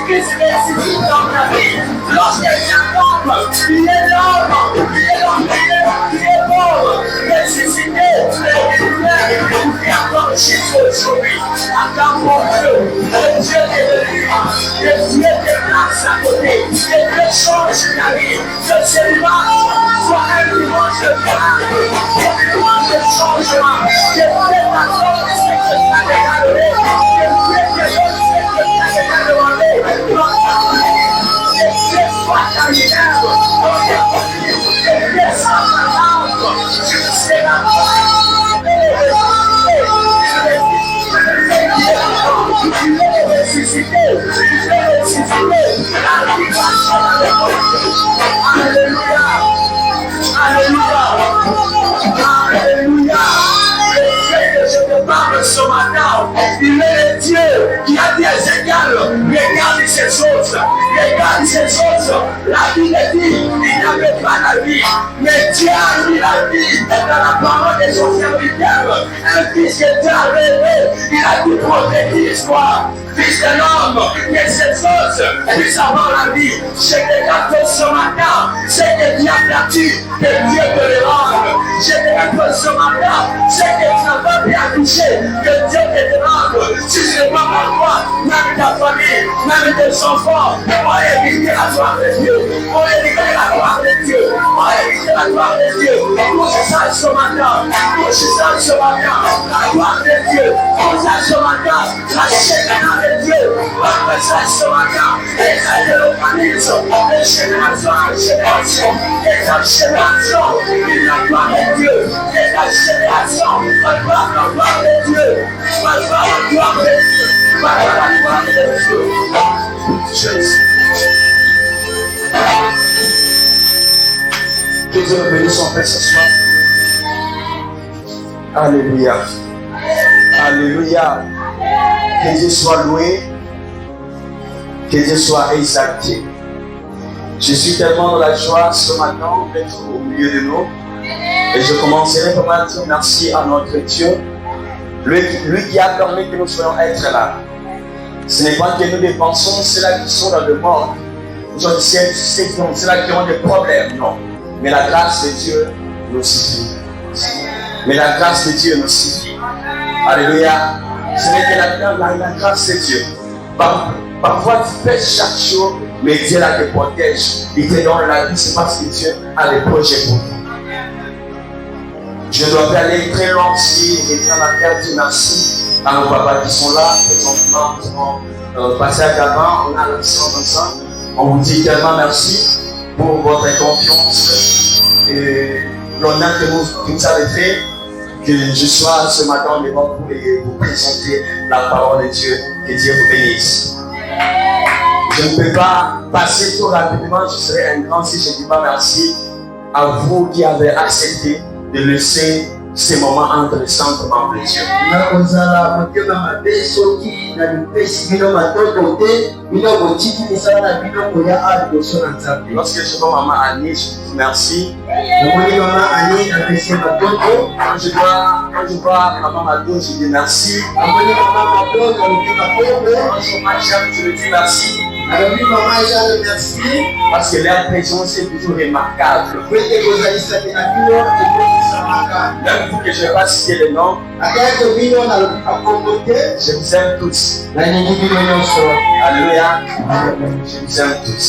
Christ ressuscite dans ta vie. Lorsqu'elle tombe, il est l'homme, il est mort, ressuscité, et encore Jésus aujourd'hui. Attends mon Dieu, le Dieu est venu, le Dieu te place à côté, et te change ta vie. Que ce dimanche soit un dimanche de grâce, un dimanche de changement, que Dieu t'accorde ce que tu avais demandé, que Dieu te donne ce que tu avais demandé, que Dieu soit ta lumière, que Dieu soit ta lampe, tu seras il est ressuscité, alléluia, alléluia, alléluia. Le Dieu que je te parle ce matin, il est le Dieu qui a dit à Ézéchiel, regarde ces choses, regarde ces choses. La Bible dit, il n'avait pas la vie, mais Dieu a mis la vie dans la parole de son serviteur. Un fils que Dieu a rêvé, il a dit prophétise-toi. Fils de l'homme, que ces choses puissent avoir la vie. Je te rappelle ce matin, c'est que Dieu a perdu, que Dieu te le rende. Je te rappelle ce matin, c'est que tu n'as pas bien touché, que Dieu te le rende. Si ce n'est pas pour toi, même ta famille, même tes enfants, on éviter la gloire de Dieu. On éviter la gloire de Dieu. On éviter la gloire de Dieu. Touche ça ce matin. Touche ça ce matin. La gloire de Dieu. Touche ça ce matin. La chaîne de Dieu. Touche ça ce matin. Et ça de l'organisme. De génération en génération. Et ta génération. Il la gloire de Dieu. Et ta génération. La gloire de Dieu. La gloire de Dieu. La gloire de Dieu. Jésus. Que Dieu nous bénisse son Père ce soir. Alléluia. Alléluia. Que Dieu soit loué. Que Dieu soit exalté. Je suis tellement dans la joie ce matin d'être au milieu de nous. Et je commencerai par dire merci à notre Dieu. Lui qui a permis que nous soyons être là. Ce n'est pas que nous dépensons ceux-là qui sont dans le monde. Aujourd'hui, c'est ceux-là qui ont des problèmes, non. Mais la grâce de Dieu nous suffit. Mais la grâce de Dieu nous suffit. Alléluia. Ce n'est que la grâce de Dieu. Parfois, tu pèches chaque jour, mais Dieu là te protège. Il te donne la vie, c'est parce que Dieu a des projets pour toi. Je ne dois pas aller très loin ici et dans la terre. Dieu merci à nos papas qui sont là, présentement, qui vont passer à l'avant. On a l'ensemble ensemble. On vous dit tellement merci pour votre confiance et l'honneur que vous avez fait, que je sois ce matin devant vous et vous présenter la parole de Dieu. Que Dieu vous bénisse. Je ne peux pas passer trop rapidement, je serai un grand si je ne dis pas merci à vous qui avez accepté de laisser ces moments intéressants devant le Dieu. Lorsque je vois maman Annie, je dis merci. Quand je vois maman Mado, je dis merci. Quand je vois Jean, je lui dis merci. Parce que leur présence est toujours remarquable. Même vous que je ne vais pas citer les noms, je vous aime tous. Alléluia. Je vous aime tous.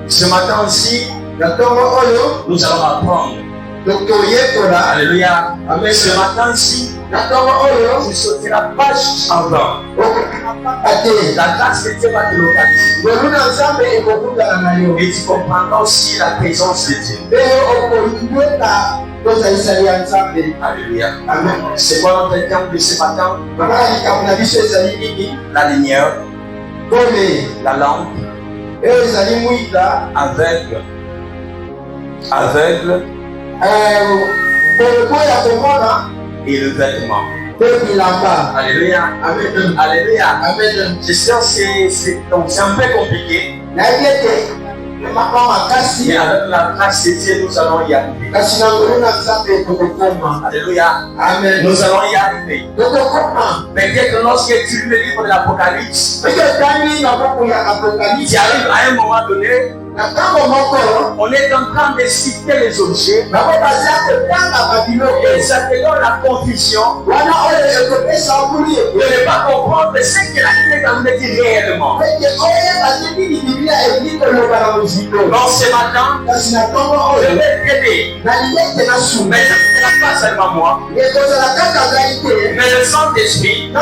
Ce matin aussi, nous allons apprendre. Alléluia. Amen. Ce matin ici, tu sauteras pas en blanc. La grâce de Dieu va te localiser. Et tu comprendras aussi la présence de Dieu. Alléluia. Amen. C'est quoi notre terme de ce matin? La lumière, la lampe, aveugle, et le vêtement. Alléluia. Amen. Alléluia. Amen. Je sais que c'est un peu compliqué. Et avec la grâce de Dieu, nous allons y arriver. Alléluia. Amen. Nous allons y arriver. Peut-être lorsque tu lis le livre de l'Apocalypse, tu arrives à un moment donné, on est en train de citer les objets et ça te donne la confusion de ne pas comprendre ce que la Bible est en train de dire réellement. Donc ce matin, je vais t'aider. Mais pas seulement moi, mais le Saint-Esprit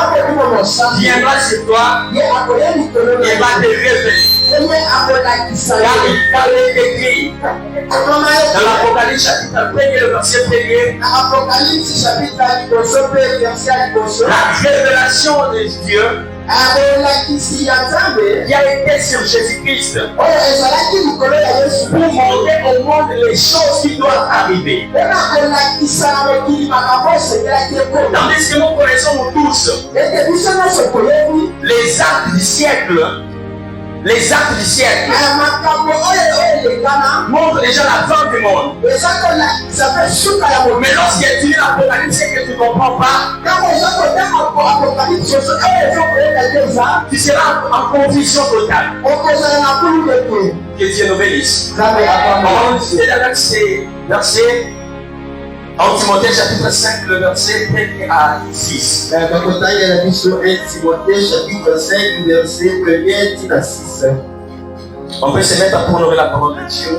viendra sur toi et va te révéler. Car il est écrit dans l'Apocalypse chapitre 1, le verset 1, la révélation de Dieu qui a été sur Jésus-Christ pour montrer au monde les choses qui doivent arriver. Tandis que nous connaissons tous les actes du siècle. Les actes du siècle montrent déjà la fin du monde. Mais lorsque tu lis l'Apocalypse et que tu ne comprends pas, tu seras en confusion totale. Que Dieu nous bénisse. On va discuter avec ces versets. En Timothée chapitre 5, le verset 1 à 6. On peut se mettre pour honorer la parole de Dieu.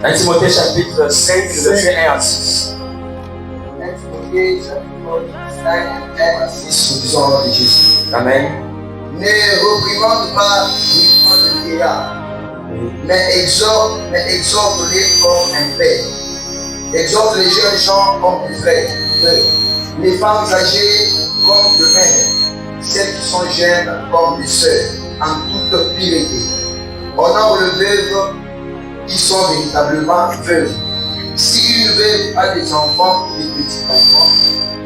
1 Timothée chapitre 5, verset 1 à 6. 1 Timothée chapitre 5, 1 à 6, nous disons au nom de Jésus. Amen. Ne reprimande pas uniquement le vieillard, mais exhorte-les comme un père. Exhorte les jeunes gens comme des frères. Les femmes âgées comme des mères. Celles qui sont jeunes comme des sœurs, en toute pureté. Honore les veuves qui sont véritablement veuves. Si une veuve a des enfants, des petits enfants,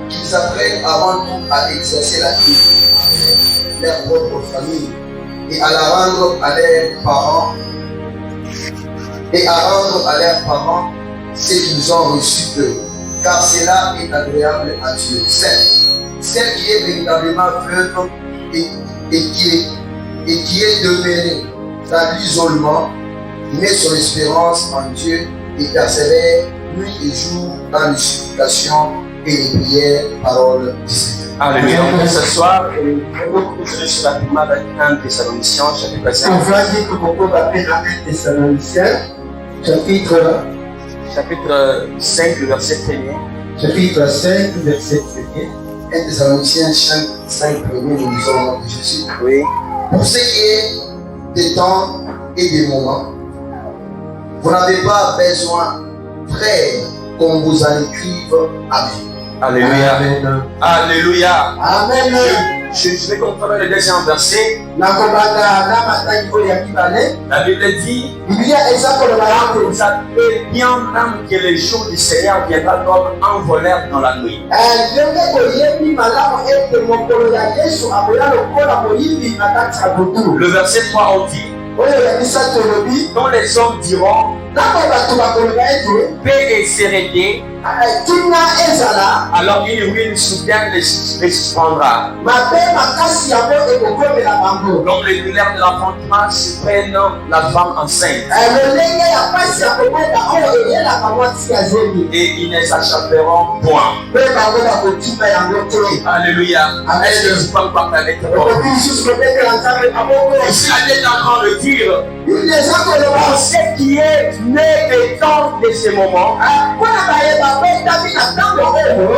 qu'ils apprennent avant tout à exercer la vie, leur propre famille, et à la rendre à leurs parents. Et à rendre à leurs parents ce qu'ils ont reçu d'eux, car cela est agréable à Dieu. Celle qui est véritablement veuve et qui est demeurée dans l'isolement, met son espérance en Dieu et persévère nuit et jour dans les supplications et les prières, paroles du Seigneur. Alléluia. Ce soir, je suis rapidement avec 1 Thessaloniciens, chapitre 5. Chapitre 5, le verset 1er. Chapitre 5, verset 1er. 1 Thessaloniciens 5, 1er, nous disons au nom de Jésus. Oui. Pour ce qui est des temps et des moments, vous n'avez pas besoin, frères, qu'on vous en écrive. Amen. Alléluia. Amen. Alléluia. Amen. Je vais comprendre le deuxième verset. La Bible dit, vous savez bien même que le jour du Seigneur viendra comme un voleur dans la nuit. Le verset 3 on dit, quand les hommes diront paix et sérénité, alors une ruine soudaine les suspendra. Donc les douleurs de l'enfantement surprennent la femme enceinte. Et ils ne s'échapperont point. Alléluia. Est-ce que vous pouvez partager avec moi? Ici, la Bible est en train de dire, pour ce qui est né des temps de ce moment,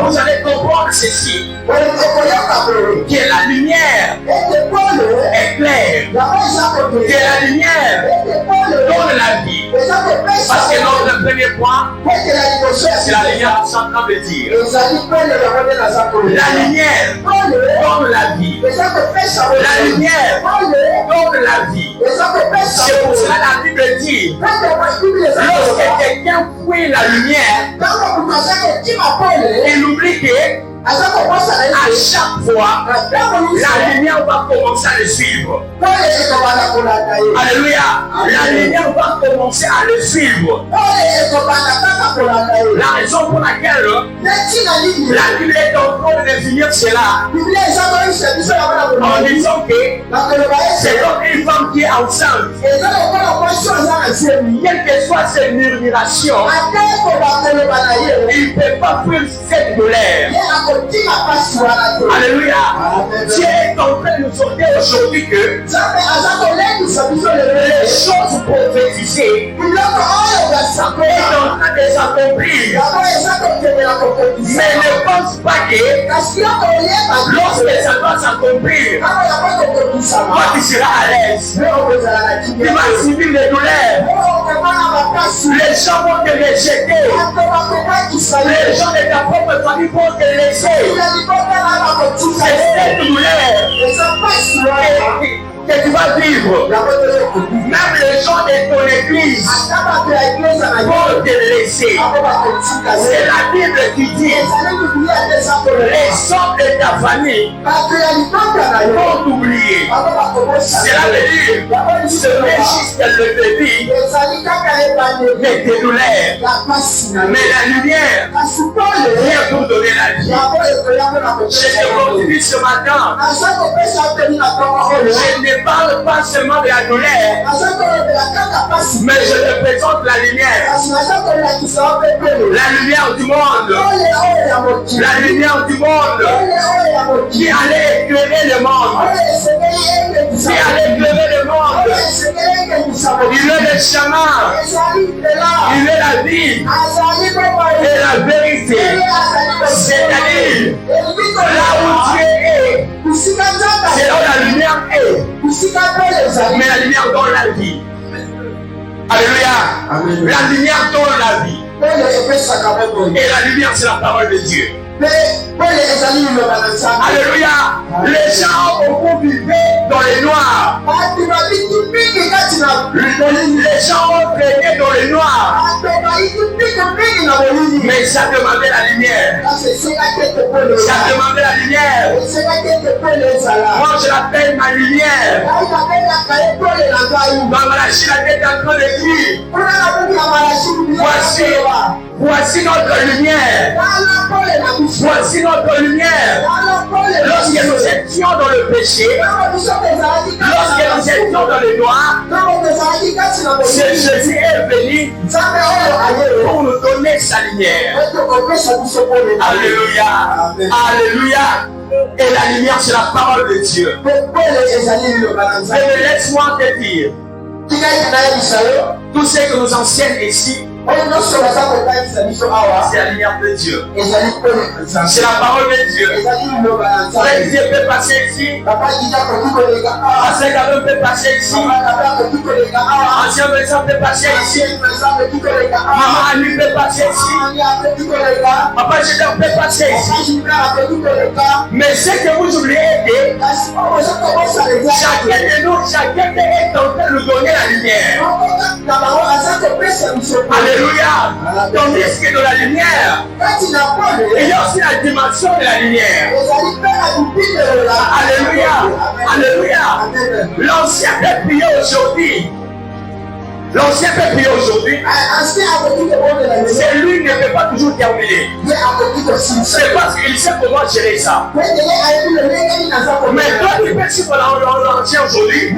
vous allez comprendre ceci, que la lumière est claire, que la lumière donne la vie. Parce que notre premier point, c'est la lumière qui est en train de dire. La lumière donne la vie. La lumière donne la vie. C'est pour cela la Bible dit, lorsque quelqu'un fouille la lumière, il oublie que À chaque fois, la lumière va commencer à le suivre. Alléluia. La lumière va commencer à le suivre. La raison pour laquelle la Bible est en train de définir cela en disant que c'est comme une femme qui est enceinte. Quelle que soit ses murmurations, il ne peut pas fuir cette douleur. Alléluia. Dieu est en train de nous sortir aujourd'hui que les choses prophétisées est en train de s'accomplir. Mais ne pense pas que lorsque ça va s'accomplir, toi tu seras à l'aise. Tu vas subir les douleurs. Les gens vont te rejeter. Les gens de ta propre famille vont te laisser. C'est cette douleur que tu vas vivre. Même les gens de ton église vont te laisser. C'est la Bible qui dit les hommes de ta famille vont t'oublier. Cela veut dire ce n'est juste le début de tes douleurs. Mais la lumière vient pour donner la vie. Je te continue ce matin. Je ne parle pas seulement de la douleur, mais je te présente la lumière. La lumière du monde. La lumière du monde qui allait éclairer le monde. Qui allait éclairer le monde. Il est le chemin. Il est la vie. Et la vérité. C'est-à-dire, là où Dieu est, c'est là où la lumière est. Mais la lumière donne la vie. Alléluia. La lumière donne la vie. Et la lumière, c'est la parole de Dieu. Alléluia. Les gens ont vivé dans les noirs. Les gens ont traîné dans les noirs. Mais ça demandait la lumière. Ça demandait la lumière. Moi je l'appelle ma lumière. Dans Malachie, la tête est en train de dire. Voici notre lumière. Voici notre lumière. Lorsque nous étions dans le péché, lorsque nous étions dans le noir, Jésus est venu pour nous donner sa lumière. Alléluia. Alléluia. Et la lumière, c'est la parole de Dieu. Mais laisse-moi te dire, tout ce que nous enseignent ici, c'est la lumière de Dieu. C'est la parole de Dieu. Frère Dieu peut passer ici. Ancien Gabon peut passer ici. Ancien Vincent peut passer ici. Maman Annie peut passer ici. Papa Gédard peut passer ici. Mais ce que vous oubliez, chacun de nous, chacun est en train de nous donner la lumière. Alléluia. Tandis que dans la lumière, il y a aussi la dimension de la lumière. Alléluia. Alléluia. L'ancien peut prier aujourd'hui. L'ancien peut prier aujourd'hui. C'est lui qui ne peut pas toujours terminer. C'est parce qu'il sait comment gérer ça. Mais toi, tu peux suivre l'ancien aujourd'hui.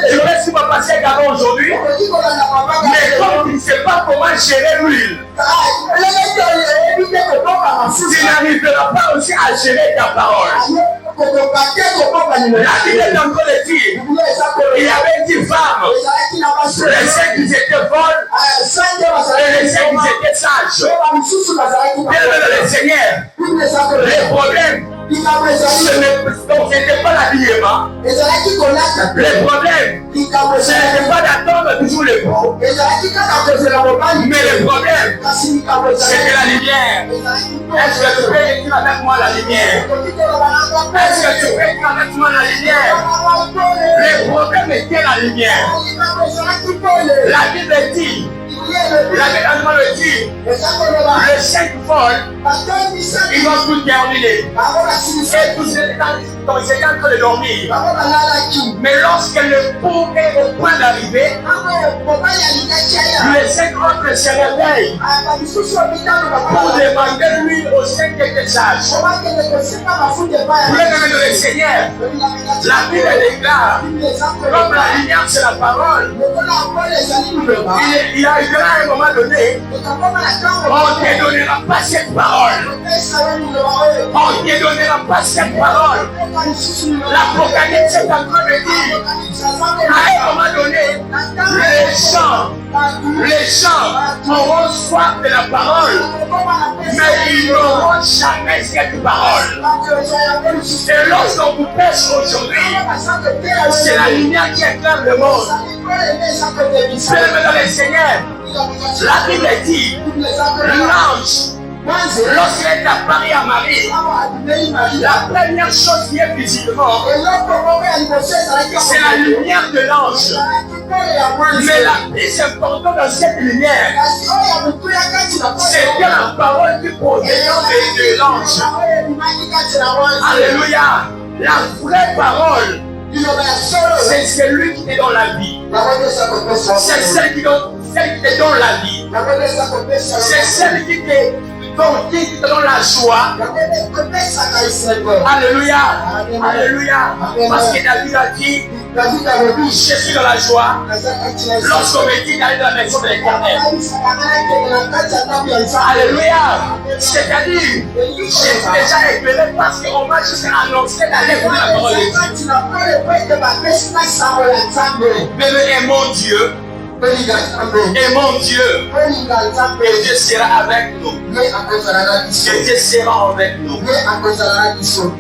Tu peux suivre passer Gabon aujourd'hui. Mais toi, tu ne sais pas comment gérer l'huile. Tu n'arriveras pas aussi à gérer ta parole. La Bible est encore de dire, il y avait 10 femmes, les 5 qui étaient folles et les 5 qui étaient sages. Bien le Seigneur, les problèmes, ce n'était pas l'habillement. Les problèmes, ce n'était pas d'attendre toujours le bon. Mais le problème, c'était la lumière. Est-ce que tu peux écrire avec moi la lumière? Est-ce que tu peux écrire avec moi la lumière? Le problème était la lumière. La Bible dit, L'Aménagement le dit. Le 5 vol, ils vont tout terminer. Et vous êtes en train de dormir. Mais lorsque le pot est au point d'arriver, les 5 autres se réveillent pour demander lui aux 5 quelques sages. Vous l'avez de le Seigneur. La Bible déclare, comme la lumière c'est la parole, il arrivera à un moment donné, on ne te donnera pas cette parole. On ne te donnera pas cette parole. L'Apocalypse est en train de dire, à un moment donné, les gens auront soif de la parole, mais ils n'auront jamais cette parole. Et lorsqu'on vous pêche aujourd'hui, c'est la lumière qui éclaire le monde. Bien-aimé dans le Seigneur, la Bible dit, l'ange, lorsqu'il est apparu à Marie, la première chose qui est visiblement, c'est la lumière de l'ange. Mais la plus importante dans cette lumière, c'est que la parole qui provient de l'ange. Alléluia. La vraie parole, c'est celui qui est dans la vie. C'est celle qui te donne la vie. C'est celle qui te donne la joie. Alléluia. Alléluia. Parce que David a dit, je suis dans la joie lorsqu'on me dit d'aller dans la maison de l'Éternel. Alléluia. C'est-à-dire, je suis déjà éclairé parce qu'on m'a juste annoncé d'aller pour la parole de Dieu. Bébé, aimons Dieu. Aimons Dieu. Et Dieu sera avec nous. Et Dieu sera avec nous.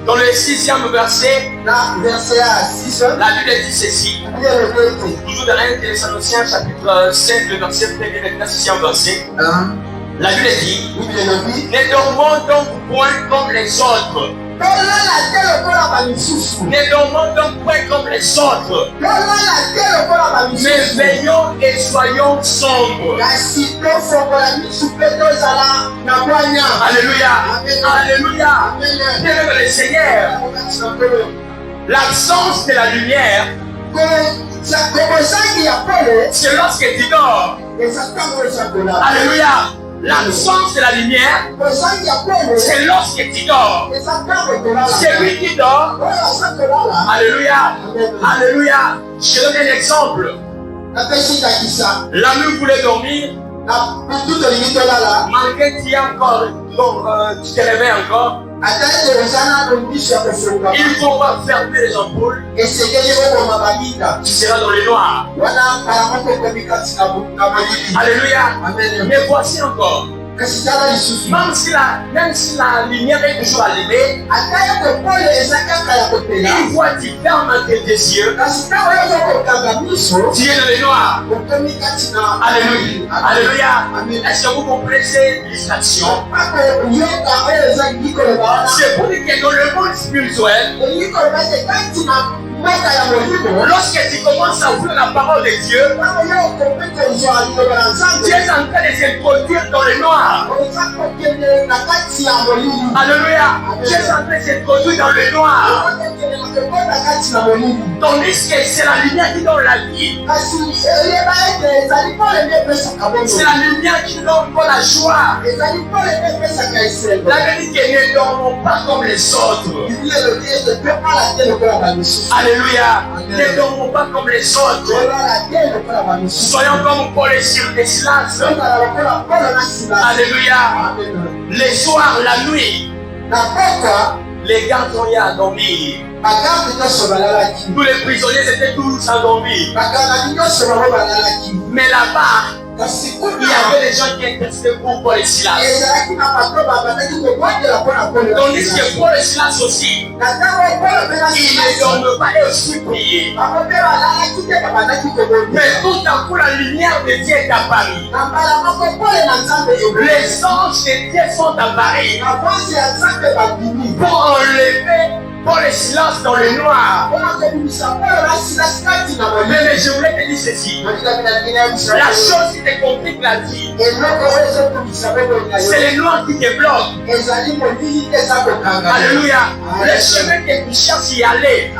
Dans le 6e verset, la Bible dit ceci. Toujours dans 1 Thessaloniciens chapitre 5, le verset 1er, le 6e verset. La Bible dit, ne dormons donc point comme les autres. Ne dormons donc point comme les autres. Mais veillons et soyons sombres. Alléluia. Alléluia. Bien-aimé le Seigneur, l'absence de la lumière, c'est lorsque tu dors. Alléluia. L'absence de la lumière, c'est lorsque tu dors. C'est lui qui dort. Alléluia. Alléluia. Je donne un exemple. La nuit voulait dormir. Malgré qu'il y a encore, tu te réveilles encore. Il faut fermer les ampoules. Tu seras dans le noir. Alléluia. Mais voici encore. Même si la lumière est toujours allumée, une fois que tu fermes tes yeux, tu es dans le noir. Alléluia. Alléluia. Est-ce que vous comprenez cette illustration? C'est pour dire que dans le monde spirituel, lorsque tu commences à ouvrir la parole de Dieu, tu es en train de s'introduire dans le noir. Alléluia. Tu es en train de s'introduire dans le noir. Tandis que c'est la lumière qui donne la vie. C'est la lumière qui donne la joie. La Bible dit que ne dormons pas comme les autres. Alléluia. Ne dormons pas comme les autres. Soyons comme Paul et Silas. Alléluia. Les soirs, la nuit, les gardes ont eu à dormir. Tous les prisonniers étaient tous endormis. Mais là-bas, il y avait des gens qui intercédaient pour Paul et Silas. Tandis que Paul et Silas aussi, ils ne dorment pas et aussi prier. Mais tout à coup, la lumière de Dieu est apparue. Les anges de Dieu sont apparus pour enlever Paul se lance dans le noir. Mais je voulais te dire ceci. La chose qui te complique la vie, c'est le noir qui te bloque. Alléluia. Le chemin que tu cherches y aller,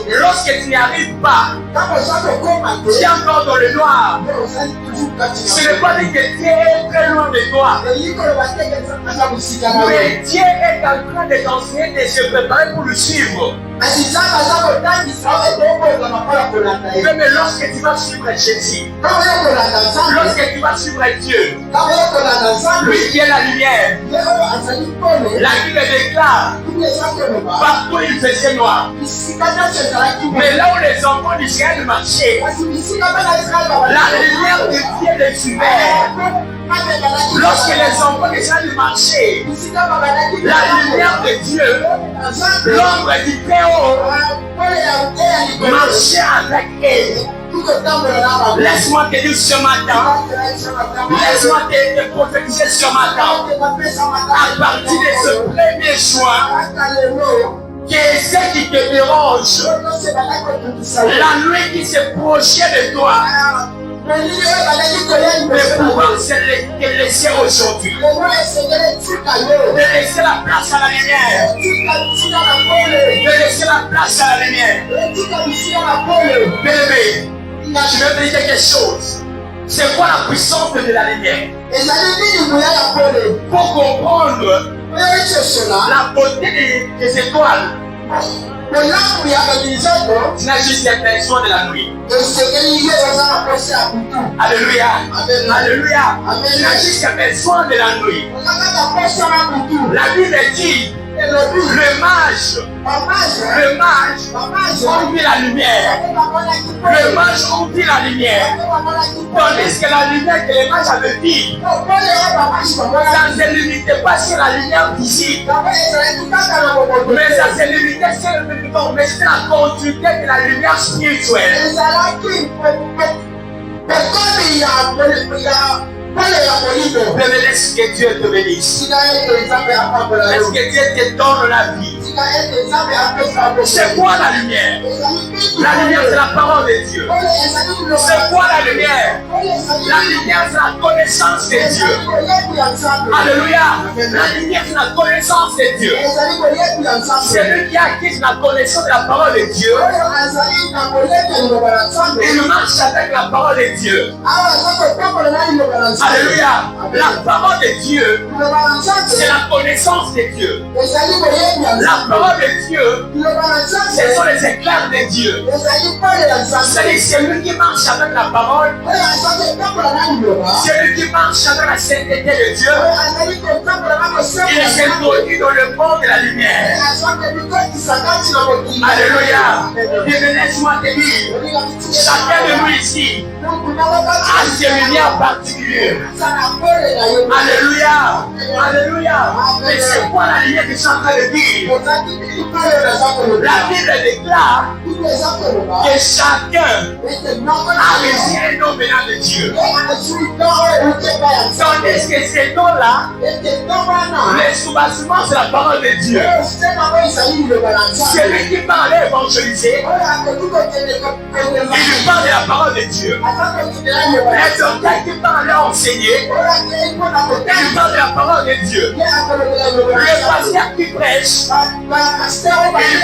lorsque tu n'y arrives pas, tu es encore dans le noir. Ce n'est pas dit que Dieu est très loin de toi. Mais Dieu est en train de t'enseigner de se préparer pour le suivre. Mais lorsque tu vas suivre Jésus, lorsque tu vas suivre Dieu, lui qui est la lumière, la Bible déclare, partout il faisait noir. Mais là où les enfants d'Israël marchaient, la lumière de Dieu les suivait. Lorsque les enfants d'Israël marchaient, la lumière de Dieu, l'ombre du Très-Haut, marchait avec eux. Laisse-moi te dire ce matin, laisse-moi te prophétiser ce matin, à partir de ce 1er juin, que ce qui te dérange, la nuit qui s'est prochée de toi, de pouvoir te laisser aujourd'hui, de laisser la place à la lumière, de laisser la place à la lumière. Bébé, je vais te dire quelque chose. C'est quoi la puissance de la lumière? Pour comprendre la beauté des étoiles, tu n'as juste besoin de la nuit. Alléluia. Alléluia. Tu n'as juste besoin de la nuit. La Bible dit, le mage oublie la lumière. Le mage oublie la lumière. Tandis que la lumière que le mage avait vue, ça ne se limitait pas sur la lumière visible, mais ça se limitait sur la continuité de la lumière spirituelle. Laisse que Dieu te bénisse. Laisse que Dieu te donne la vie. C'est quoi la lumière? La lumière, c'est la parole de Dieu. C'est quoi la lumière? La lumière, c'est la connaissance de Dieu. Alléluia. La lumière, c'est la connaissance de Dieu. C'est lui qui acquiert la connaissance de la parole de Dieu. Il marche avec la parole de Dieu. Alléluia. La parole de Dieu, c'est la connaissance de Dieu. La parole de Dieu, ce sont les éclairs de Dieu. C'est lui qui marche avec la parole. C'est lui qui marche avec la sainteté de Dieu. Il est introduit dans le monde de la lumière. Alléluia. Et laisse-moi te dire, chacun de nous ici a ses lumières particulières. Alléluia. Alléluia. Mais c'est quoi la lumière que je suis en train de dire? La Bible déclare que chacun a reçu un nom venant de Dieu. Tandis que ces noms-là, les sous-bassements, c'est la parole de Dieu. Celui qui parle à évangéliser, il parle de la parole de Dieu. Et donc, qui parle à enseigner, il parle de la parole de Dieu. Le pasteur qui prêche, il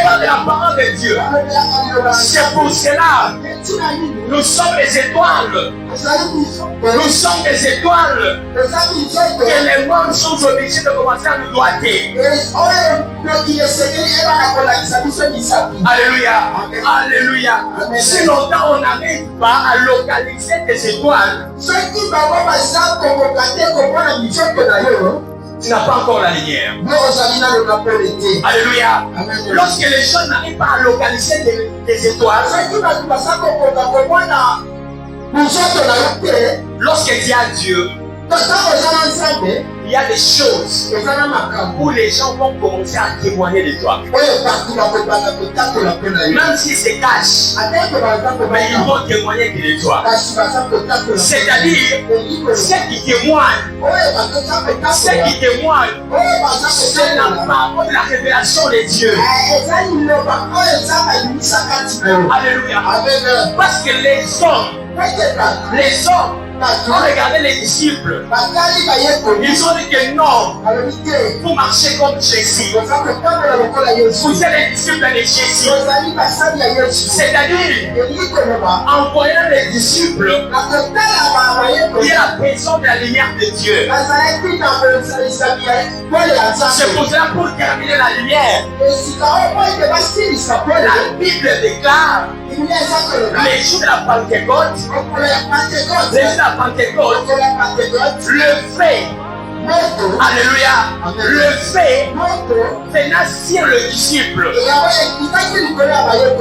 parle de la parole de Dieu. C'est pour cela, nous sommes les étoiles. Nous sommes des étoiles que les membres sont obligés de commencer à nous doiter. Alléluia. Alléluia. Si longtemps on n'arrive pas à localiser des étoiles, tu n'as pas encore la lumière. Alléluia. Lorsque les gens n'arrivent pas à localiser des étoiles, lorsque tu as Dieu, il y a des choses où les gens vont commencer à témoigner de toi. Même s'ils se cachent, mais ils vont témoigner de toi. C'est-à-dire, ceux qui témoignent, c'est la parole de la révélation de Dieu. Alléluia. Parce que les hommes, ont regardé les disciples. Ils ont dit que non, vous marchez comme Jésus. Vous êtes les disciples de Jésus. C'est-à-dire, en voyant les disciples, il y a la présence de la lumière de Dieu. C'est pour cela, pour terminer la lumière, la Bible déclare les jours de la Pentecôte, le fait, alléluia, le fait venant sur le disciple.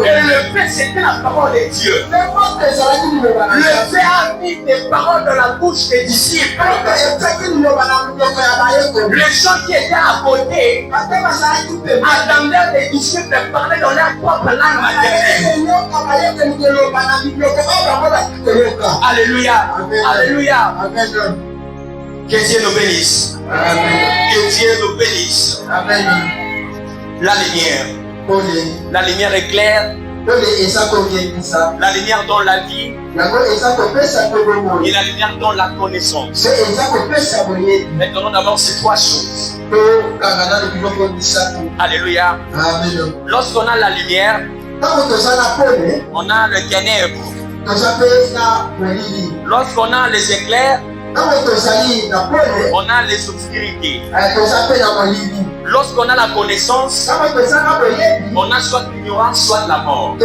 Et le fait, c'était la parole de Dieu. Le fait a mis des paroles dans la bouche des disciples. Les gens qui étaient à côté attendaient les disciples de parler dans leur propre langue maternelle. Alléluia, alléluia. Que Dieu nous bénisse. Amen. Que Dieu nous bénisse. Amen. La lumière éclaire. La lumière dans la vie. Et la lumière dans la connaissance. Maintenant, d'abord ces trois choses. Alléluia. Amen. Lorsqu'on a la lumière, on a le ténèbre. Lorsqu'on a les éclairs, on a les obscurités. Lorsqu'on a la connaissance, on a soit l'ignorance, soit la mort.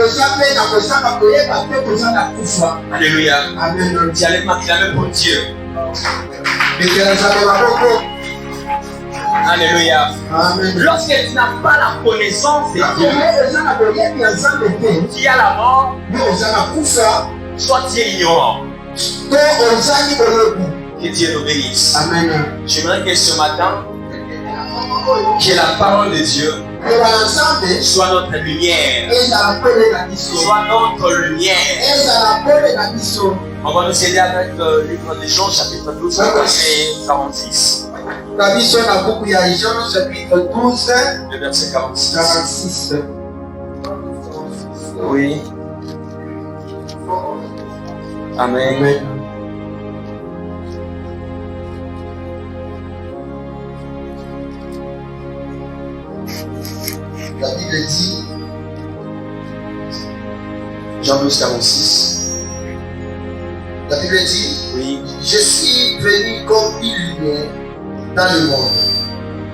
Alléluia. Tu allais m'acclamer pour Dieu. Alléluia. Lorsque tu n'as pas la connaissance de Dieu, tu as la mort, soit tu es ignorant. Que Dieu nous bénisse. Amen. J'aimerais que ce matin, que la parole de Dieu soit notre lumière. Soit notre lumière. On va nous aider avec le livre de Jean, chapitre 12, verset 46. Le verset 46. Oui. Amen. La Bible dit, Jean 12, 46. La Bible dit, oui. Je suis venu comme une lumière dans le monde,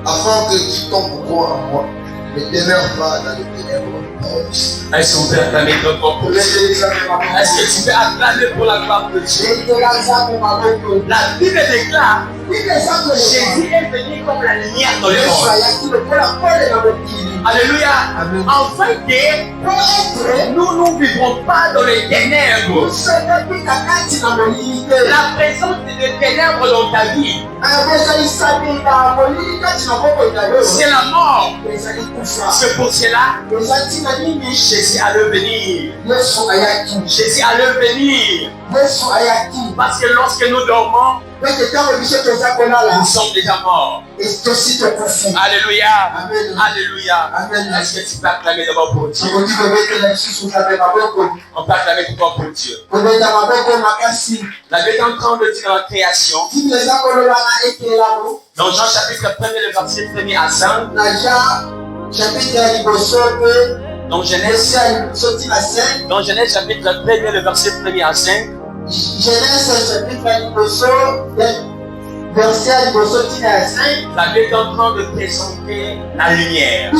afin que quiconque croit en moi ne demeure pas dans les ténèbres. Est-ce qu'on peut acclamer notre propre? Est-ce que tu peux acclamer pour la gloire de Dieu? La Bible déclare, Jésus est venu comme la lumière dans le monde. Alléluia. Afin que nous ne vivrons pas dans les ténèbres. La présence des ténèbres dans ta vie, c'est la mort. C'est pour cela Jésus allait venir. Jésus allait venir. Parce que lorsque nous dormons, nous sommes déjà morts. Alléluia. Alléluia. Est-ce que tu peux acclamer d'abord pour Dieu? On peut acclamer d'abord pour Dieu. La Bible est en train de dire dans la création, dans Jean chapitre 1, le verset 1 à 5, dans Genèse chapitre 1, le verset 1 à 5, la Bible est en train de présenter la lumière. Le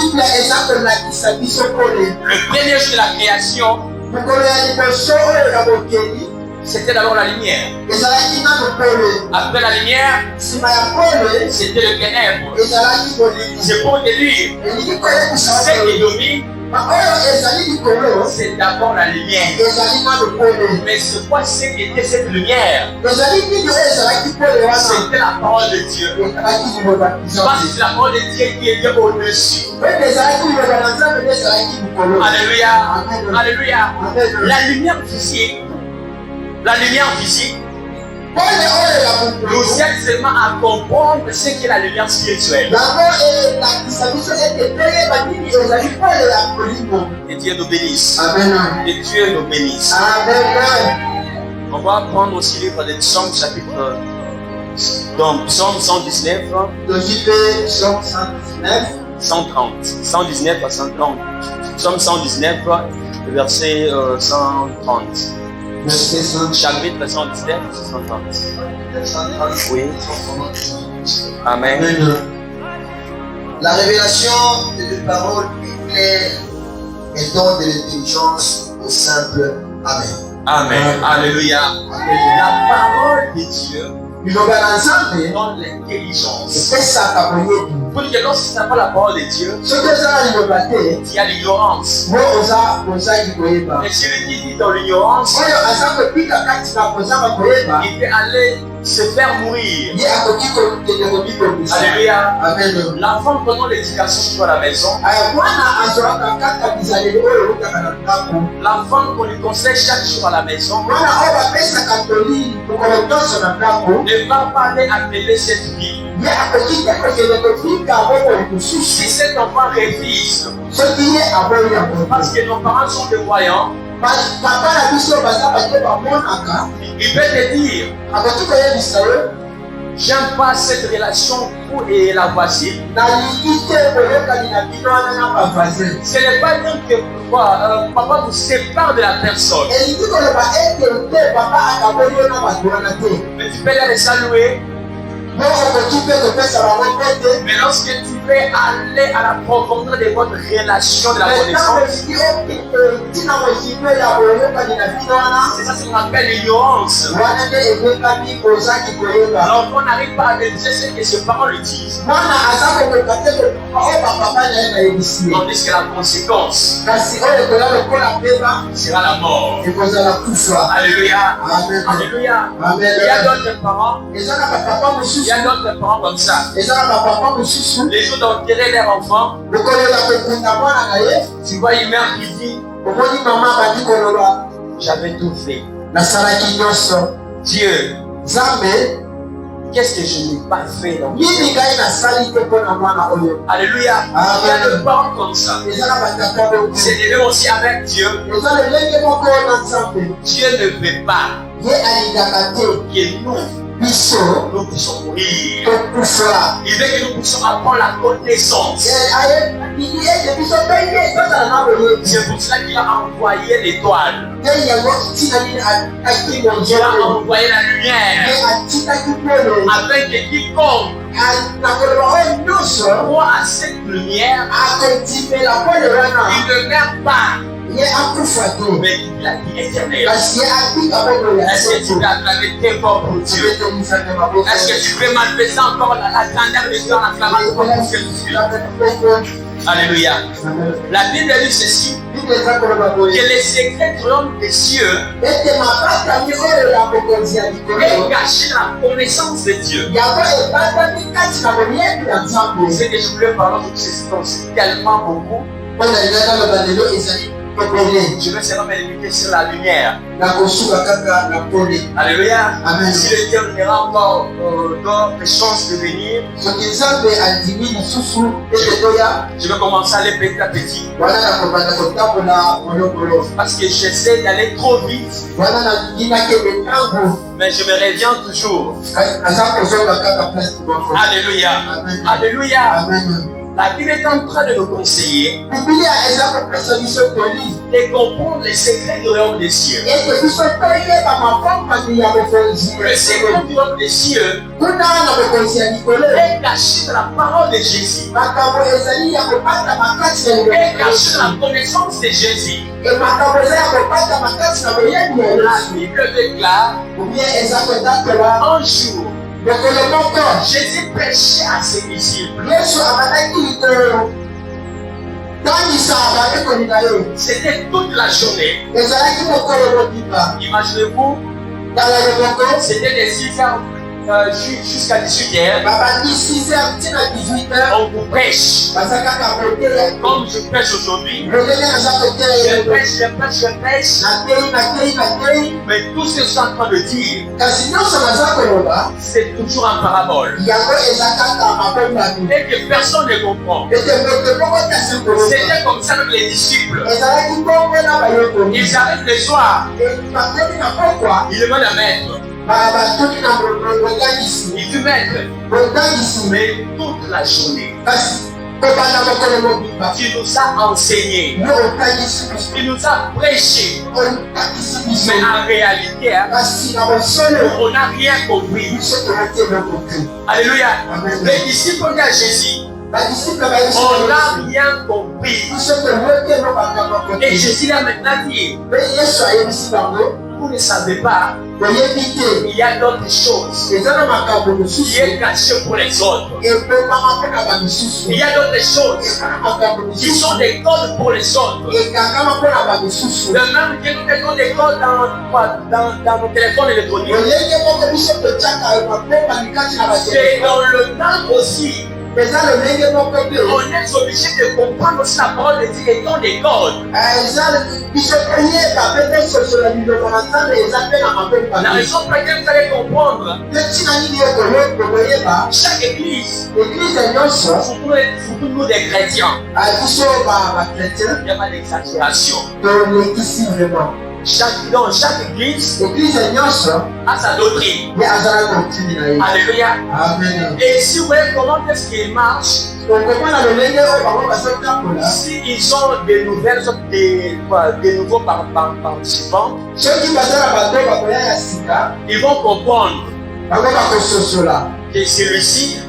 premier jour de la création, c'était d'abord la lumière. ezalaki nano pole. Après la lumière, Nsima ya pole c'était le ténèbre. ezalaki molili. C'est pour te dire, Elingi koyebisa ce qui bato domine, oyo ezali likolo c'est d'abord la lumière. ezali nano pole. Mais c'est quoi ce qu'était cette lumière? ezali nini oyo ezalaki pole wana C'était la parole de Dieu. ezalaki liloba Parce que nzambe. c'est la parole de Dieu qui était au-dessus. Oyo ezalaki liloba na nzambe nde ezalaki likolo. Alléluia. Amen. Alléluia. Amen. La lumière physique, Pole oyo ya nous moto aide seulement à comprendre ce qu'est la lumière spirituelle. yango elakisa biso ete toyeba nini ezali pole ya molimo. Et Dieu nous bénisse. Amen. Et Dieu nous bénisse. Amen. On va prendre aussi le livre des Psaumes, chapitre. Donc, Psaume 119, tozi mpe Psaume 119 130. 119 à 130. Psaume 119, verset 130. verset 100. Chapitre 119, 130. Oui. Amen. Amen. La révélation de la parole est claire et donne de l'intelligence au simple. Amen. Amen. Alléluia. La parole de Dieu liloba na nzambe donne l'intelligence. epesaka boyebi. Pour dire que lorsque tu n'as pas la parole de Dieu, soki oza na liloba te il y a l'ignorance. mo ozaki koyeba. Et celui qui vit dans l'ignorance, oyo aza kobika kati na kozanga koyeba il peut aller se faire mourir. ye akoki kokende komibongisa. Alléluia. Amen. L'enfant prenant l'éducation à la maison, mwana azwaka kaka bizaleli oyo eutaka na ndako. l'enfant qu'on lui conseille chaque jour à la maison mwana oyo bapesaka toli mokolo nyonso na ndako ne va pas aller appeler cette vie. ye akoki te kokende kofika bomoi mosusu Si cet enfant refuse, soki ye aboyi yango parce que nos parents sont des voyants, papa na biso baza bato bamonaka il peut te dire, akoki koyebisa yo j'aime pas cette relation pour et la voisine. nalingi te boyokani na bino wana na bavoisin. Ce n'est pas dire que papa vous sépare de la personne. elingi koloba ete te papa akaboli yo na bato wana te. Mais tu peux les saluer. mo okoki mpe kopesa bango mpe te. Mais lorsque tu veux aller à la profondeur de votre relation, de la connaissance, ntina mozindo ya boyokani na bino wana c'est ça qu'on appelle l'ignorance. wana nde emekami kozaki koyeba. L'enfant n'arrive pas à maîtriser ce que ses parents lui disent. mwana aza kokoka te kokoka oyo bapapa na ye nayebisi ye. Tandis que la conséquence kasi oyo ekola lokola pema sera la mort. ekozala kufa. Alléluia. Amen. Alléluia. Amen. Il y a d'autres parents. eza na bapapa Il y mosusu a d'autres parents comme ça. eza na bapapa mosusu Les jours d'enterrer leur enfant, okolela kokunda mwana na ye tu vois une mère qui dit, omoni mama abandi koloba j'avais tout fait. nasalaki nyonso. Dieu, nzambe qu'est-ce que je n'ai pas fait dans mon nini ngai nasali te mpo na mwana oyo. Alléluia. Il y a des parents comme ça. eza na batata bongo C'est de même aussi avec Dieu. eza lolenge moko na nzambe Dieu ne veut pas ye alingaka te que nous biso puissions mourir. tokufa. Il veut que nous puissions avoir la connaissance. ayebiki ete biso toye tozala na boyebi C'est pour cela qu'il a envoyé l'étoile. te yango ntina nini ataki Il a monzambe envoyé la ye lumière. atikaki pole Afin que quiconque na koloba oyo nyonso croit à cette lumière, akondimela pole wana il ne meurt pas, ye akufa te mais il a vie éternelle. kasi ye abika bongo ya Est-ce que tu peux acclamer tes corps pour Dieu? abetemisaka maboko. Est-ce que tu peux manifester encore la grandeur de Dieu en acclamant pour ce que tu es? Alléluia. La Bible dit ceci, Bible eza koloba que boye les secrets du royaume des cieux ete mabatami oyo ya bokonzi ya est likolo caché dans la connaissance de Dieu. yango ebatami kati na boyebi ya nzambe. Ce que je voulais parler de ces temps, c'est tellement beaucoup. mpo na lingaka loba lelo ezali ebele Je vais seulement me limiter sur la lumière. na kosuka kaka na pole. Alléluia. Amen. Si le Dieu nous aura encore d'autres chances de venir, soki nzambe andimi lisusu ete toya je vais commencer à aller petit à petit. wana na kobanda kotambola molokolo Parce que j'essaie d'aller trop vite, wana nalingi nakende ntango mais je me reviens toujours. aza kozonga kaka place moko. Alléluia. Amen. Alléluia. Amen. La Bible est en train de nous conseiller Biblia ezakopesa biso toli de comprendre les secrets du royaume des cieux. ete biso toyeba mapambami ya bokonzi Le secret du royaume des cieux kuna na bokonzi ya likolo est caché dans la parole de Jésus, makambo ezali ya kopata makati na est liloba caché dans la connaissance de Jésus. makambo eza ya kopata makati na boyebi ya La yesu Bible déclare obien eza kotakola un jour, lokolo moko Jésus prêchait à ses disciples. yesu abandaki kotangisa bandekoli na ye C'était toute la journée. ezalaki mokolo mobimba Imaginez-vous, tala loboko c'était de 6h jusqu'à 18h. babandi 6h ntina 18h On vous prêche. baza kaka koteya Comme je prêche aujourd'hui. lolenge naza koteya Je ye prêche, je prêche, je prêche. natei Mais tout ce que je suis en train de dire, kasi nyonso naza koloba c'est toujours en parabole. yango eza kaka mabombami Et que personne ne comprend. ete moto moko tasi koloba C'était comme ça avec les disciples. ezalaki bongo na bayokoli Ils arrivent le soir, bakomi na pokwa ils demandent à maître. batoki na botangisi Il dit maître, botangisi mais toute la journée, kasi kobanda mokolo mobimba tu nous as enseigné, yo otangisi biso tu nous as prêché. otangisi biso Mais en réalité, hein, kasi na bosolo on n'a rien compris. biso toyaki eloko te Alléluia. Amen. Les disciples ont dit à Jésus, badisiple on bayesu n'a rien compris. biso toyoki eloko makambo Et te Jésus leur a maintenant dit, mpe yesu ayebisi bango vous ne savez pas, boyebi te il y a d'autres choses eza na makambo qui mosusu est caché pour les autres. ebomama mpo na bamisusu Il y a d'autres choses eza na makambo qui mosusu sont des codes pour les autres. ekangama mpo na bamisusu De même que nous mettons des codes dans nos téléphones électroniques. lolenge moko biso totyaka mapomba mikati na C'est batelefone dans le temps aussi. eza lolenge moko te On est obligé de comprendre aussi la parole de Dieu étant des codes. eza biso toyeba mpe tososola liloba na nzambe eza mpe na mapomba La raison pour laquelle vous allez comprendre, te ntina nini okoyeba chaque église, eglize nyonso surtout nous des chrétiens, biso bakretien il n'y a pas d'exagération. tolekisi vraiment Dans chaque église eglize nyonso a sa doctrine. ye aza na doktrini na ye Alléluia. amen Et si vous voyez comment est-ce qu'il marche, okomona lolenge oyo bango bazotambola si ils ont des nouvelles, des nouveaux participants, soki baza na bato bakoya ya sika ils vont comprendre bango bakososola que celui-ci,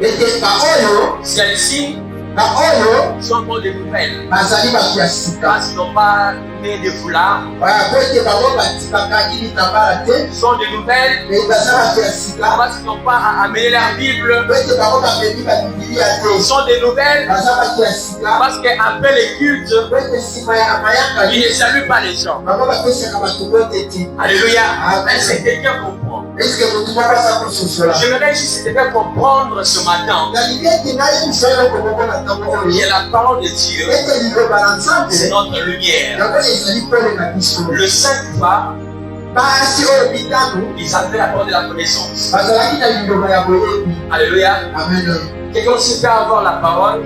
ete baoyo celle-ci, baoyo sont encore des nouvelles. bazali bato ya sika Parce qu'ils n'ont pas mis de foulard, po ete bango bakaki bitambala te ils sont des nouvelles. me baza bato ya sika Parce qu'ils n'ont pas amené leur Bible, po ete bango bamemi babibilia ils te sont des nouvelles. baza bato ya sika Parce qu'après les cultes, po ete nsima ya mayanga ils ne saluent pas les gens. bango bapesaka bato bote te Alléluia. Amen. Mais c'est quelqu'un comprend. eske motu moko aza kososola J'aimerais juste quelqu'un comprendre ce matin nalingi ete nayebisa eloko moko na ntango que oyo la parole de Dieu, ete liloba na c'est nzambe notre lumière. yango ezali pole na biso Le 5 fois, basi oyo bitano ils avaient la parole de la connaissance. bazalaki na liloba ya boyebi Alléluia. amen Quelqu'un aussi peut avoir la parole,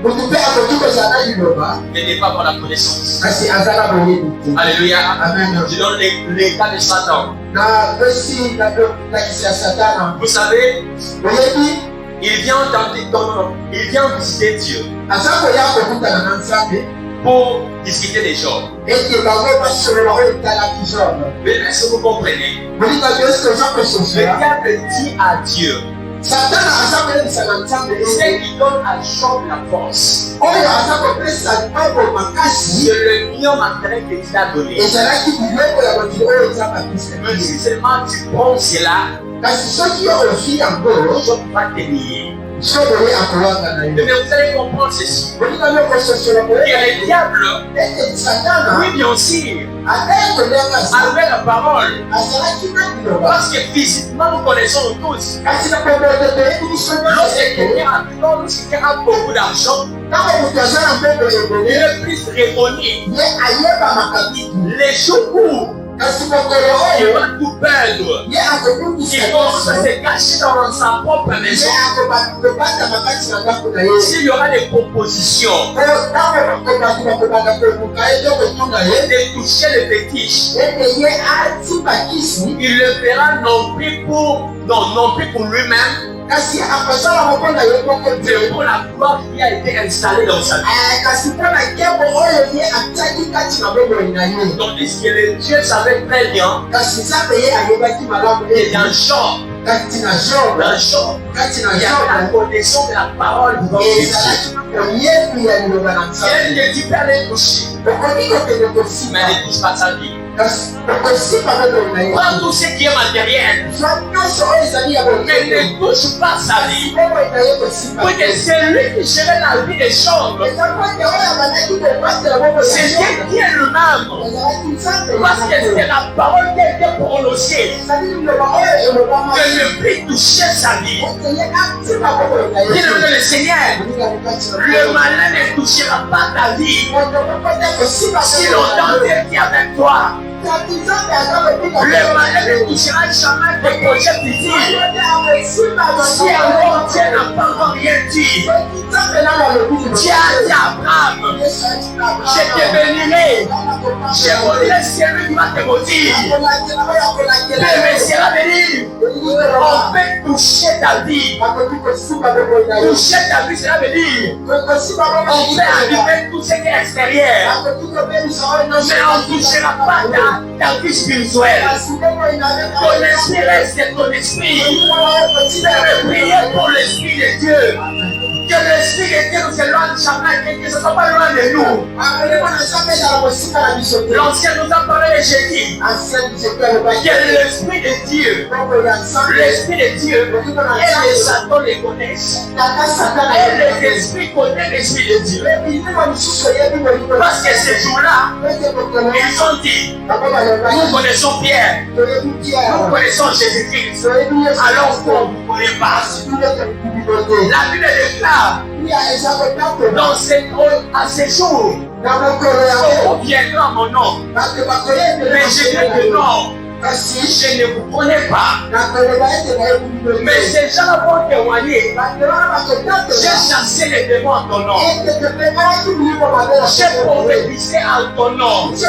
motu mpe akoki kozala na liloba mais ne pas avoir la connaissance. kasi aza na boyebi te Alléluia. amen Je donne les cas de Satan. na pesi nakisi ya satana Vous savez, boyebi il vient il vient visiter Dieu aza koya kokutana na nzambe pour discuter des choses. ete bango basolola oyo etalaki jobe Mais est-ce que vous comprenez? bolinga te eske oza Le kososola diable dit à Dieu, satana aza koyebisa na nzambe c'est ete qui donne à Job la force. oyo aza kopesa ntango makasi C'est le million matériel que Dieu a donné. ezalaki biloko ya mokili oyo eza bapesa Mais si seulement tu prends cela, kasi soki yo ozwi yango Job va te nier. soboye akolanga na yo Mais vous allez comprendre ceci. bolinga yo kososola Que koyeba le diable, ete satana oui bien sûr, ateye kolenga avait la parole. azalaki na liloba Parce que physiquement nous connaissons tous. kasi na koboto toyebi biso Lorsque quelqu'un a beaucoup d'argent, ntango moto aza na mbongo il ebele est plus reconnu. ye ayebamaka mingi Les jours où kasi mokolo il oyo va tout perdre, ye akobungisa il commence à nyonso se cacher dans sa propre ye maison. akobata makati na ndako na ye S'il y aura des propositions po ntango bato bakobanda koluka ye to kotuna ye de toucher le fétiche, ete ye atimba kisi il le fera non plus pour lui-même, kasi akosala mokona ye moko te mais pour la gloire qui a été installée dans sa vie. kasi mpona nkembo oyo ye atiaki kati na bomoi na ye Tandis que le Dieu savait très bien, kasi nzambe ye ayebaki malamu et dans Jean, kati na Job kati na il y avait la Job connaissance de la parole du bon Dieu. ezalaki oyebi ya liloba na nzambe Elle ne dit pas les toucher, okoki kokende mais kosima ne touche pas sa vie. kasi okosima bomoi na ye Prends tout ce qui est matériel, zwa nyonso oyo ezali ya mais boyei ne touche pas sa vie. bomoi na ye kosima Pour que c'est lui qui gérait la vie des choses. ezakote oyo abandaki kobatela bomoi ya C'était Job Dieu lui-même. ezalaki nzambe Parce que c'est la parole qui a été prononcée. ezali liloba oyo elobama Que ne plus toucher sa vie. eye atima bomoi na Dit ye le Seigneur, le malin ne touchera pas ta vie. Si longtemps Dieu est avec toi, le malin ne touchera jamais tes projets physiques. Si alors Dieu n'a pas encore rien dit, Dieu a dit à Abraham, je te bénirai, je bénirai celui qui va te maudire. Mais sera béni. On peut toucher ta vie. Toucher ta vie, cela veut dire on peut allumer tout ce qui est extérieur, mais on ne touchera pas ta vie spirituelle. Ton esprit reste ton esprit. Tu peux prier pour l'esprit de Dieu. Que l'esprit de Dieu nous éloigne jamais, que ce ne soit pas loin de nous. L'ancien nous a parlé de Jésus. Que l'esprit de Dieu, et les Satan les connaissent. Et les esprits connaissent l'esprit de Dieu. Parce que ces jours-là, ils ont dit, nous connaissons Pierre, nous connaissons Jésus-Christ, alors qu'on ne connaît pas. La Bible déclare à ces jours, beaucoup viendront à mon nom, mais je dis que non. Je ne vous connais pas. Mais ces gens vont témoigner. J'ai chassé les démons en ton nom. J'ai prophétisé en ton nom. J'ai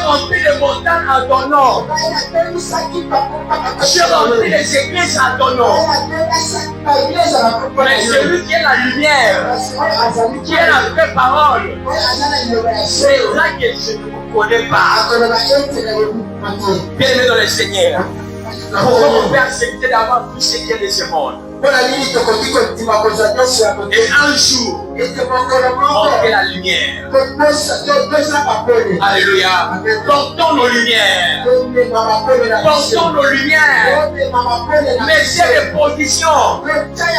rempli les montagnes en ton nom. J'ai rempli les églises en ton nom. Mais celui qui est la lumière, qui est la vraie parole, c'est là que je ne vous connais pas. Bien-aimé dans le Seigneur, pourquoi on peut accepter d'avoir tout ce qui est de ce monde? Et un jour, on fait la lumière. Alléluia. Portons nos lumières. Portons nos lumières. Mettez des positions. Mettez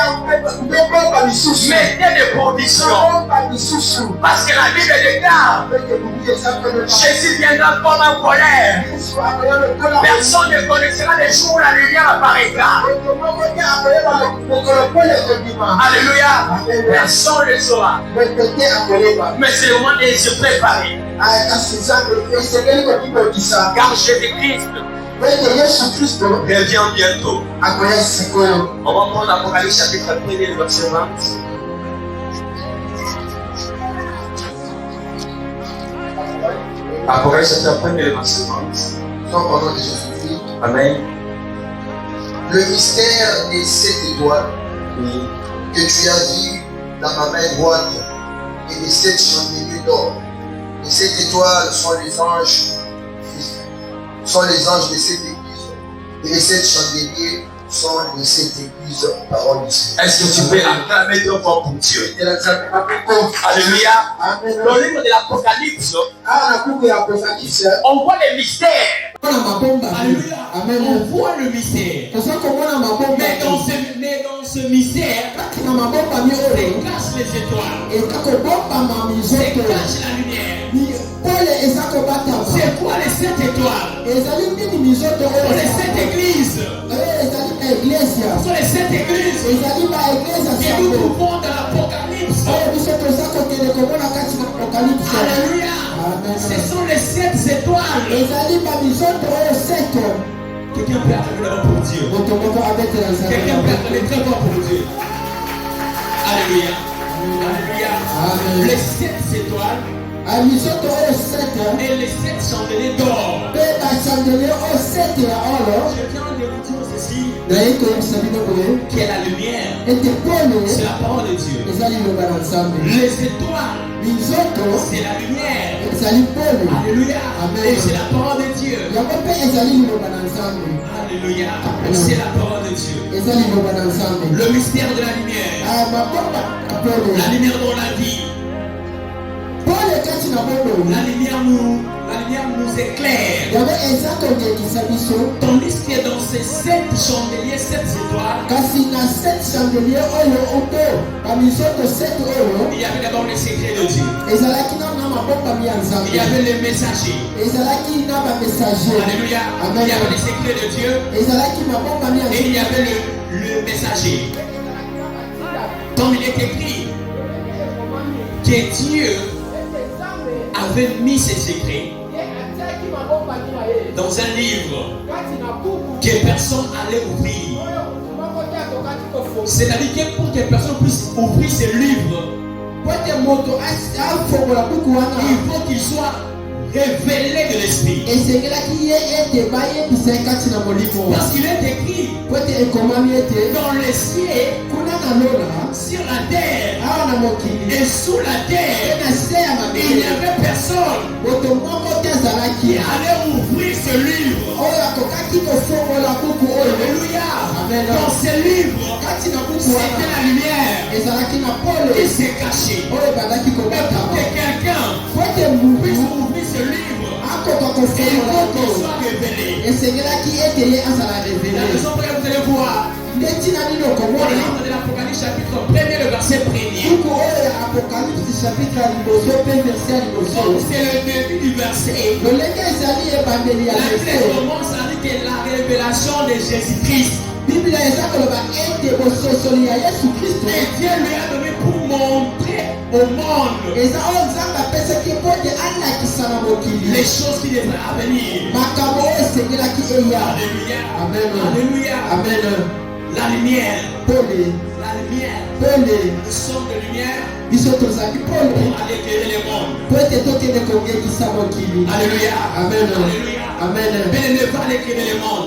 des positions. Parce que la Bible déclare, Jésus viendra comme un colère. Personne ne connaîtra les jours où la lumière apparaîtra. Alléluia. Personne ne le saura. Mais c'est le moment de se préparer. Car Jésus-Christ revient bientôt. On va prendre l'Apocalypse chapitre 1er, verset 20. Apocalypse chapitre 1er, verset 20. Amen. Le mystère des 7 étoiles que tu as vu dans ma main droite et les 7 chandeliers d'or. Les 7 étoiles sont les anges de cette église. Et les 7 chandeliers sont les 7 églises, parole du Seigneur. Est-ce que tu peux acclamer ton corps pour Dieu? Alléluia. Dans le livre de l'Apocalypse, on voit les mystères. Alléluia. On voit le mystère. Mais dans ce mystère, c'est cache les étoiles. C'est cache la lumière. C'est quoi les 7 étoiles? Les 7 églises. Ce sont les 7 églises que nous trouvons dans l'Apocalypse. Alléluia. Ce sont les 7 étoiles. Quelqu'un peut acclamer d'abord pour Dieu. Quelqu'un peut acclamer très fort pour Dieu. Alléluia. Alléluia. Les 7 étoiles Et les 7 chandeliers d'or. Je viens de vous dire ceci. Qui est la lumière. C'est la parole de Dieu. Les étoiles. C'est la lumière. Alléluia. Et c'est la parole de Dieu. Alléluia. C'est la parole de Dieu. Le mystère de la lumière. La lumière dans la vie. La lumière nous éclaire. Tandis que dans ces 7 chandeliers, 7 étoiles, il y avait d'abord les secrets de Dieu. Il y avait les messagers. Alléluia. Il y avait les secrets de Dieu. Et il y avait le messager. Comme il est écrit que Dieu avait mis ses secrets dans un livre que personne n'allait ouvrir. C'est-à-dire que pour que personne puisse ouvrir ce livre, il faut qu'il soit révélé de l'esprit. Parce qu'il est écrit dans les cieux, sur la terre et sous la terre, il n'y avait personne qui allait ouvrir ce livre. Alléluia. Dans ce livre, c'était la lumière qui s'est cachée. Mais pour que quelqu'un puisse ouvrir ce livre, il faut qu'il soit révélé. La raison pour laquelle vous allez voir dans le livre de l'Apocalypse chapitre 1, le verset 1er. C'est le début du verset. La Bible commence avec la révélation de Jésus-Christ. Et Dieu lui a donné pour montrer au monde les choses qui devraient venir. Alléluia. Alléluia. Amen. La lumière. La lumière. Nous sommes de lumière pour aller éclairer le monde. Alléluia. Amen. Alléluia. Amen. Bien-aimé, va aller éclairer le monde.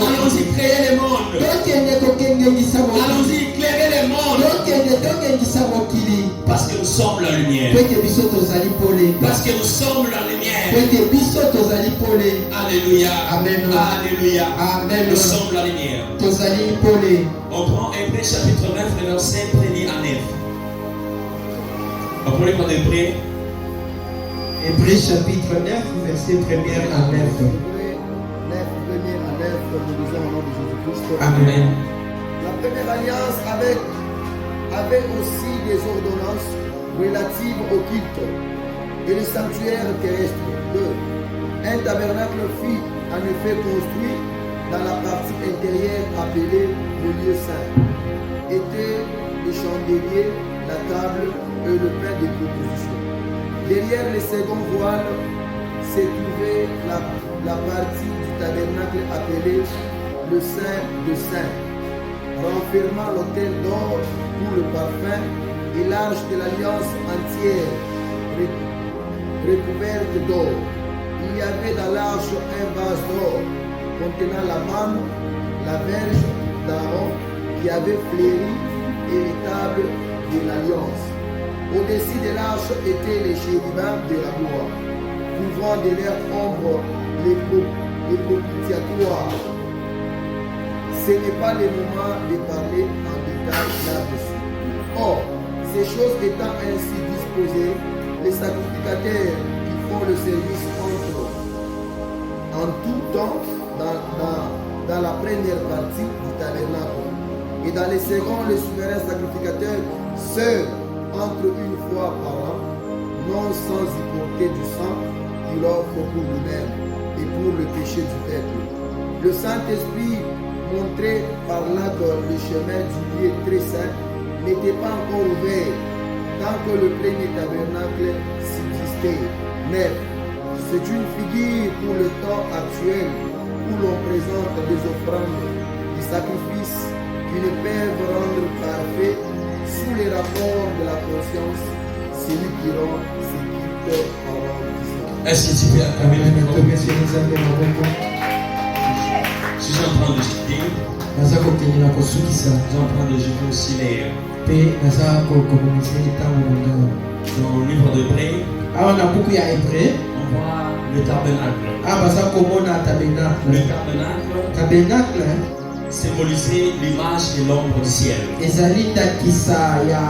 Allons-y créer le monde. Allons-y éclairer le monde. Parce que nous sommes la lumière. Parce que nous sommes la lumière. Alléluia. Amen. Alléluia. Amen. Nous sommes la lumière. On prend Hébreux chapitre 9, le verset 1er à 9. On prend les points d'Hébreux. Hébreux chapitre 9, verset 1er à 9. Nous disons au nom de Jésus-Christ. Amen. La première alliance avait aussi des ordonnances relatives au culte et les sanctuaires terrestres. 2. Un tabernacle fut en effet construit dans la partie intérieure appelée le lieu saint. Étaient les chandeliers, la table et le pain de proposition. Derrière le second voile se trouvait la partie du tabernacle appelée le Saint de Saints, renfermant l'autel d'or pour le parfum et l'arche de l'alliance entière recouverte d'or. Il y avait dans l'arche un vase d'or contenant la manne, la verge d'Aaron qui avait fleuri et les tables de l'alliance. Au-dessus de l'arche étaient les chérubins de la gloire, couvrant de leur ombre les propitiatoires. Ce n'est pas le moment de parler en détail là-dessus. Or, ces choses étant ainsi disposées, les sacrificateurs qui font le service entrent en tout temps dans la première partie du tabernacle. Et dans les secondes, le souverain sacrificateur seul entre une fois par an, non sans y porter du sang qu'il offre pour lui-même et pour le péché du peuple. Le Saint-Esprit montrait par là que le chemin du lieu très saint n'était pas encore ouvert tant que le premier tabernacle subsistait. Mais c'est une figure pour le temps actuel où l'on présente des offrandes, des sacrifices qui ne peuvent rendre parfait sous les rapports de la conscience celui qui rend ce qui fait avoir discernement. Est-ce que tu peux acclamer le micro? Natomesi Nzambe maboko. Je suis en train de jeter. Naza kokende na kosukisa Je suis en train de jeter aussi les mpe naza kokomonise ntango na dans le livre d'Hébreux. awa na buku ya Hébreu On voit le tabernacle. awa baza komona Le tabernacle. tabernacle Tabernacle symbolisait l'image de l'ombre du ciel. ezali ndakisa ya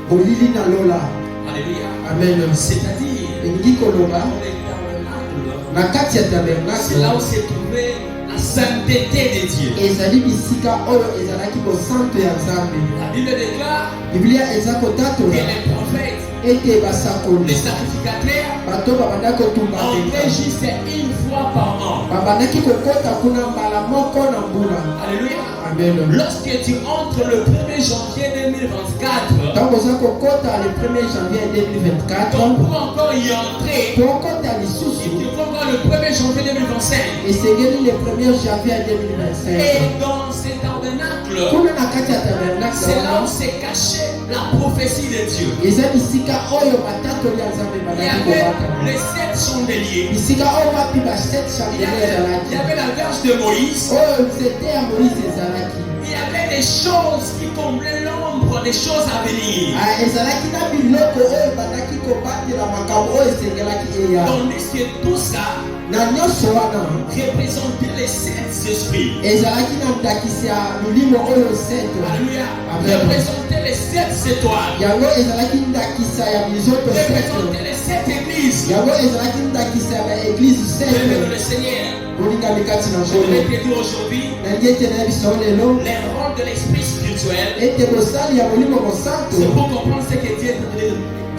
bolili na lola. Alléluia. Amen. C'est-à-dire, elingi koloba dans le tabernacle, na kati ya c'est là tabernacle où se trouvait la sainteté de Dieu. ezali bisika oyo ezalaki bosantu ya Nzambe. La Bible déclare Biblia eza que kotatola les prophètes, ete les basakoli sacrificateurs, bato babanda kotumba entraient mbeka juste une fois par an. babandaki kokota kuna mbala moko na mbula. Alléluia. Amen. Lorsque tu entres le 1er janvier 2024, ntango oza kokota le 1er janvier 2024 donc pour encore y entrer, po okota il lisusu te faut encore le 1er janvier 2025. esengeli le 1er janvier Et 2025 dans ce tabernacle, kuna na kati ya c'est tabernacle là où s'est cachée la prophétie de Dieu. eza bisika oyo batatoli ya Nzambe Il y bandaki avait kobata les 7 chandeliers. bisika oyo bapi ba 7 Il y chandelier avait ezalaki la verge de Moïse. oyo nzete ya Moïse ezalaki. Il y avait des choses qui comblaient l'ombre des choses à venir. ezalaki na biloko oyo bandaki kobatela makambo oyo esengelaki eya Tandis que tout ça na nyonso wana représentait les 7 esprits. ezalaki na ndakisi ya milimo oyo 7 Alléluia. Amen. Représentait les 7 étoiles. yango ezalaki ndakisa ya mizoto 7 Représentait les 7 églises. yango ezalaki ndakisa ya baeglize Aimez 7 le Seigneur. bolingami kati na Je voudrais nkolo te dire aujourd'hui nangi ete na biso lelo les rôles de l'esprit spirituel. ete bosali ya molimo mosantu C'est pour comprendre ce que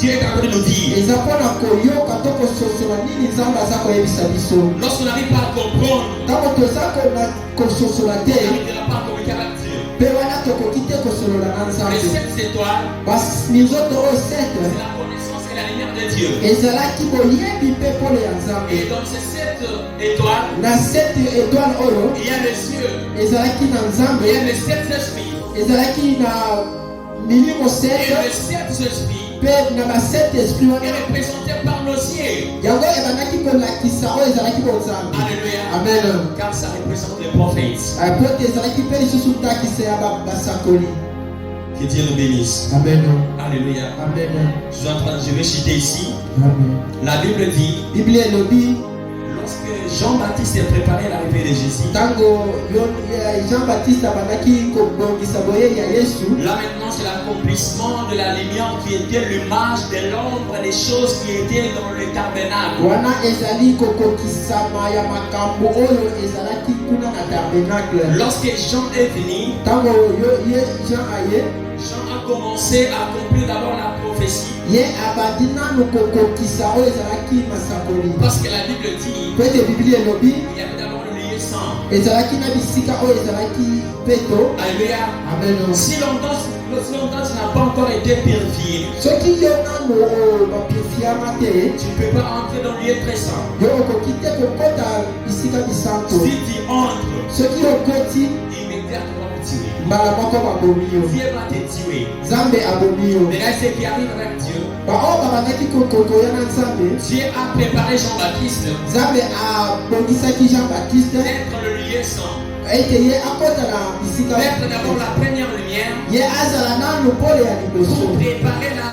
Dieu est en train de nous dire. eza mpona koyoka to kososola nini nzambe aza koyebisa biso. Lorsqu'on n'arrive pas à comprendre, ntango toza kososola te on n'arrivera pas à communiquer avec Dieu. mpe wana tokoki te kosolola na Les nzambe. 7 étoiles, minzoto oyo c'est 7 la connaissance et la lumière de Dieu. ezalaki boyebi mpe pole ya nzambe. Et dans ces 7 étoiles, na 7 étoile oyo il y a les yeux, ezalaki na nzambe, il y a les 7 esprits, ezalaki na milimo et 7 les 7 esprits mpe na ba 7 esprit est wana représenté par nos yeux. yango ebandaki kolakisa oyo ezalaki bonzambe. Alléluia. Amen. Car ça représente les prophètes. po ete ezalaki mpe lisusu ndakisa ya basakoli. Que Dieu nous bénisse. Amen. Alléluia. Amen. Je vais citer ici. Amen. La Bible dit, Biblia elobi lorsque Jean-Baptiste préparait l'arrivée de Jésus, ntango Jean-Baptiste abandaki kobongisa boye ya Yesu. là maintenant c'est l'accomplissement de la lumière qui était l'image de l'ombre des choses qui étaient dans le tabernacle. wana ezali kokokisama ya makambo oyo ezalaki kuna na tabernacle. Lorsque Jean est venu, ntango Jean aye Jean a commencé à accomplir d'abord la prophétie. ye abandi nanu kokokisa oyo ezalaki masakoli. Parce que la Bible dit, po ete Biblia elobi il y avait d'abord le lieu sang. ezalaki na bisika oyo ezalaki peto. Alléluia. Amen. Si longtemps tu n'as pas encore été purifié, soki yo nanu bapurifiama te tu ne peux pas entrer dans le lieu très saint. yo okoki te kokota bisika bisantu. Si tu entres, soki okoti immédiatement tu es. mbala moko babomi yo. Dieu va te tuer. Nzambe abomi yo. Regarde ce qui arrive avec Dieu. baoyo babandaki kokoya na Nzambe. Dieu a préparé Jean-Baptiste Nzambe abongisaki Jean-Baptiste d'être le lieu saint. ete ye akota na bisika D'être d'abord la première lumière ye azala nanu pole ya liboso pour préparer la